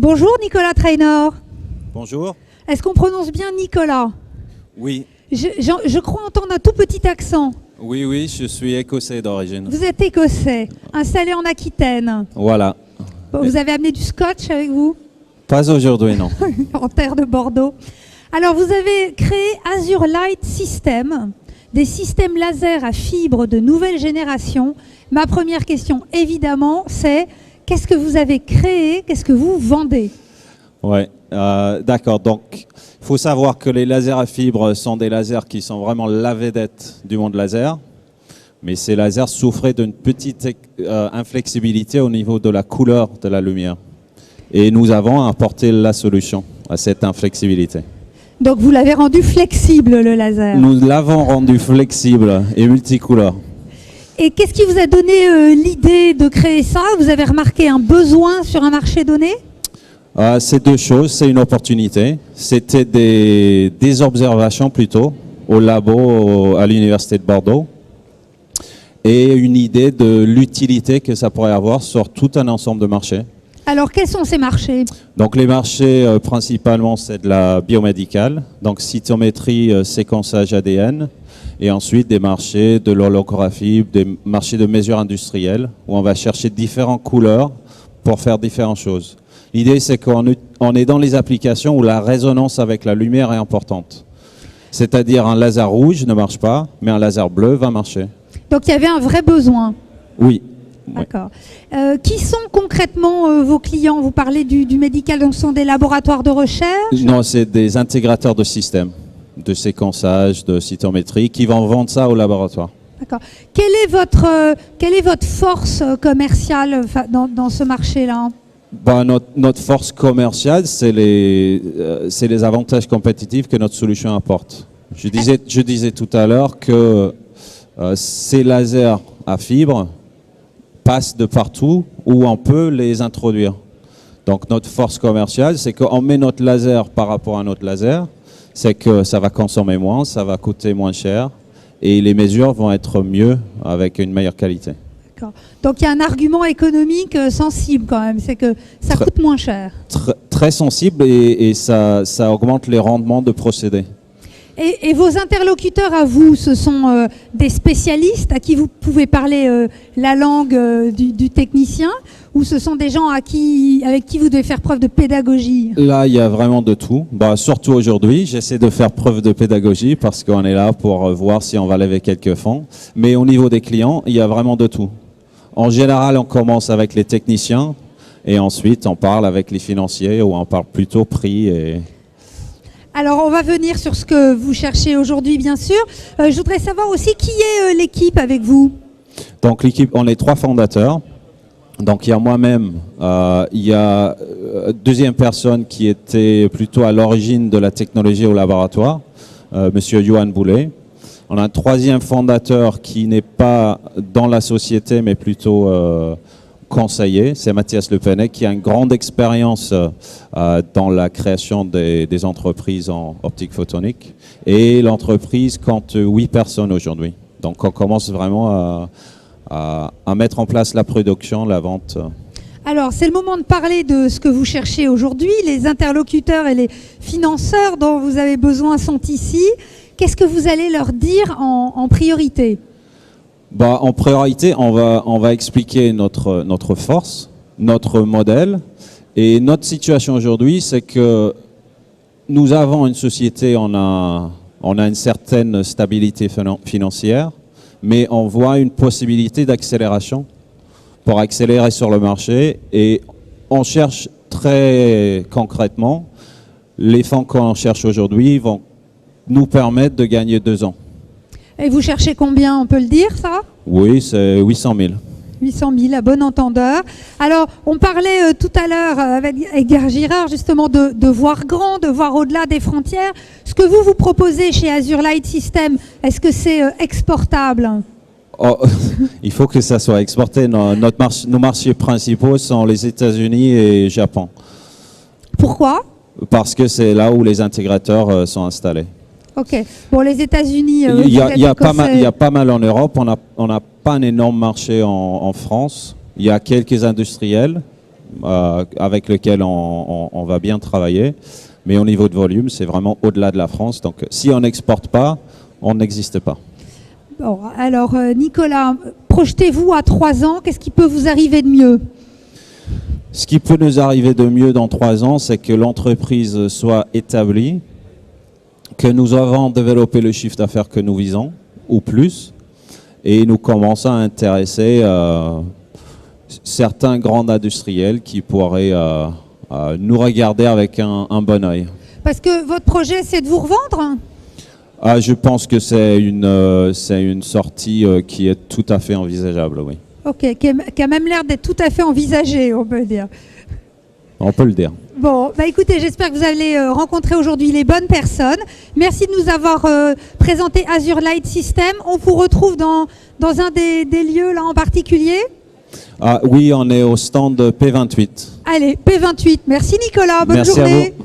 Bonjour Nicolas Traynor. Bonjour. Est-ce qu'on prononce bien Nicolas? Oui. Je crois entendre un tout petit accent. Oui, je suis écossais d'origine. Vous êtes écossais, installé en Aquitaine. Voilà. Vous avez amené du scotch avec vous? Pas aujourd'hui, non. En terre de Bordeaux. Alors vous avez créé Azure Light System, des systèmes laser à fibres de nouvelle génération. Ma première question, évidemment, c'est qu'est-ce que vous avez créé, qu'est-ce que vous vendez? Ouais, d'accord. Donc, il faut savoir que les lasers à fibres sont des lasers qui sont vraiment la vedette du monde laser. Mais ces lasers souffraient d'une petite inflexibilité au niveau de la couleur de la lumière. Et nous avons apporté la solution à cette inflexibilité. Donc vous l'avez rendu flexible, le laser? Nous l'avons rendu flexible et multicouleur. Et qu'est-ce qui vous a donné l'idée de créer ça? Vous avez remarqué un besoin sur un marché donné? C'est deux choses, c'est une opportunité. C'était des observations plutôt au labo à l'Université de Bordeaux et une idée de l'utilité que ça pourrait avoir sur tout un ensemble de marchés. Alors quels sont ces marchés? Donc les marchés principalement c'est de la biomédicale, donc cytométrie, séquençage ADN et ensuite des marchés de l'holographie, des marchés de mesures industrielles où on va chercher différentes couleurs pour faire différentes choses. L'idée, c'est qu'on est dans les applications où la résonance avec la lumière est importante. C'est-à-dire un laser rouge ne marche pas, mais un laser bleu va marcher. Donc il y avait un vrai besoin. Oui. D'accord. Qui sont concrètement vos clients? Vous parlez du médical, donc ce sont des laboratoires de recherche? Non, c'est des intégrateurs de systèmes, de séquençage, de cytométrie, qui vont vendre ça au laboratoire. D'accord. Quelle est votre force commerciale dans ce marché-là? Notre force commerciale, c'est les avantages compétitifs que notre solution apporte. Je disais tout à l'heure que ces lasers à fibres passent de partout où on peut les introduire. Donc notre force commerciale, c'est qu'on met notre laser par rapport à notre laser, c'est que ça va consommer moins, ça va coûter moins cher et les mesures vont être mieux avec une meilleure qualité. Donc il y a un argument économique sensible quand même, c'est que ça coûte moins cher. Très sensible et ça augmente les rendements de procédés. Et vos interlocuteurs à vous, ce sont des spécialistes à qui vous pouvez parler la langue du technicien, ou ce sont des gens avec qui vous devez faire preuve de pédagogie? Là, il y a vraiment de tout. Surtout aujourd'hui, j'essaie de faire preuve de pédagogie parce qu'on est là pour voir si on va lever quelques fonds. Mais au niveau des clients, il y a vraiment de tout. En général, on commence avec les techniciens et ensuite on parle avec les financiers où on parle plutôt prix. Alors, on va venir sur ce que vous cherchez aujourd'hui, bien sûr. Je voudrais savoir aussi qui est l'équipe avec vous. Donc, l'équipe, on est 3 fondateurs. Donc, il y a moi-même, il y a deuxième personne qui était plutôt à l'origine de la technologie au laboratoire, Monsieur Johan Boulet. On a un troisième fondateur qui n'est pas dans la société, mais plutôt conseiller, c'est Mathias Le Pennec, qui a une grande expérience dans la création des entreprises en optique photonique. Et l'entreprise compte 8 personnes aujourd'hui. Donc on commence vraiment à mettre en place la production, la vente. Alors, c'est le moment de parler de ce que vous cherchez aujourd'hui. Les interlocuteurs et les financeurs dont vous avez besoin sont ici. Qu'est-ce que vous allez leur dire en priorité? En priorité, on va expliquer notre force, notre modèle. Et notre situation aujourd'hui, c'est que nous avons une société, on a une certaine stabilité financière, mais on voit une possibilité d'accélération pour accélérer sur le marché. Et on cherche très concrètement, les fonds qu'on cherche aujourd'hui vont nous permettre de gagner 2 ans. Et vous cherchez combien, on peut le dire, ça? Oui, c'est 800 000. 800 000, à bon entendeur. Alors, on parlait tout à l'heure avec Edgar Girard, justement, de voir grand, de voir au-delà des frontières. Ce que vous proposez chez Azure Light System, est-ce que c'est exportable? Il faut que ça soit exporté. Nos marchés principaux sont les États-Unis et le Japon. Pourquoi? Parce que c'est là où les intégrateurs sont installés. Ok. Bon, les États-Unis. Il y a pas mal en Europe. On n'a pas un énorme marché en France. Il y a quelques industriels, avec lesquels on va bien travailler. Mais au niveau de volume, c'est vraiment au-delà de la France. Donc si on n'exporte pas, on n'existe pas. Bon, alors Nicolas, projetez-vous à 3 ans, qu'est-ce qui peut vous arriver de mieux? Ce qui peut nous arriver de mieux dans 3 ans, c'est que l'entreprise soit établie, que nous avons développé le chiffre d'affaires que nous visons, ou plus, et nous commençons à intéresser certains grands industriels qui pourraient nous regarder avec un bon œil. Parce que votre projet, c'est de vous revendre? Je pense que c'est une sortie qui est tout à fait envisageable, oui. Ok, qui a même l'air d'être tout à fait envisagée, on peut dire. On peut le dire. Bon, bah écoutez, j'espère que vous allez rencontrer aujourd'hui les bonnes personnes. Merci de nous avoir présenté Azure Light System. On vous retrouve dans un des lieux là en particulier? Oui, on est au stand P28. Allez, P28. Merci Nicolas, bonne Merci journée. à vous.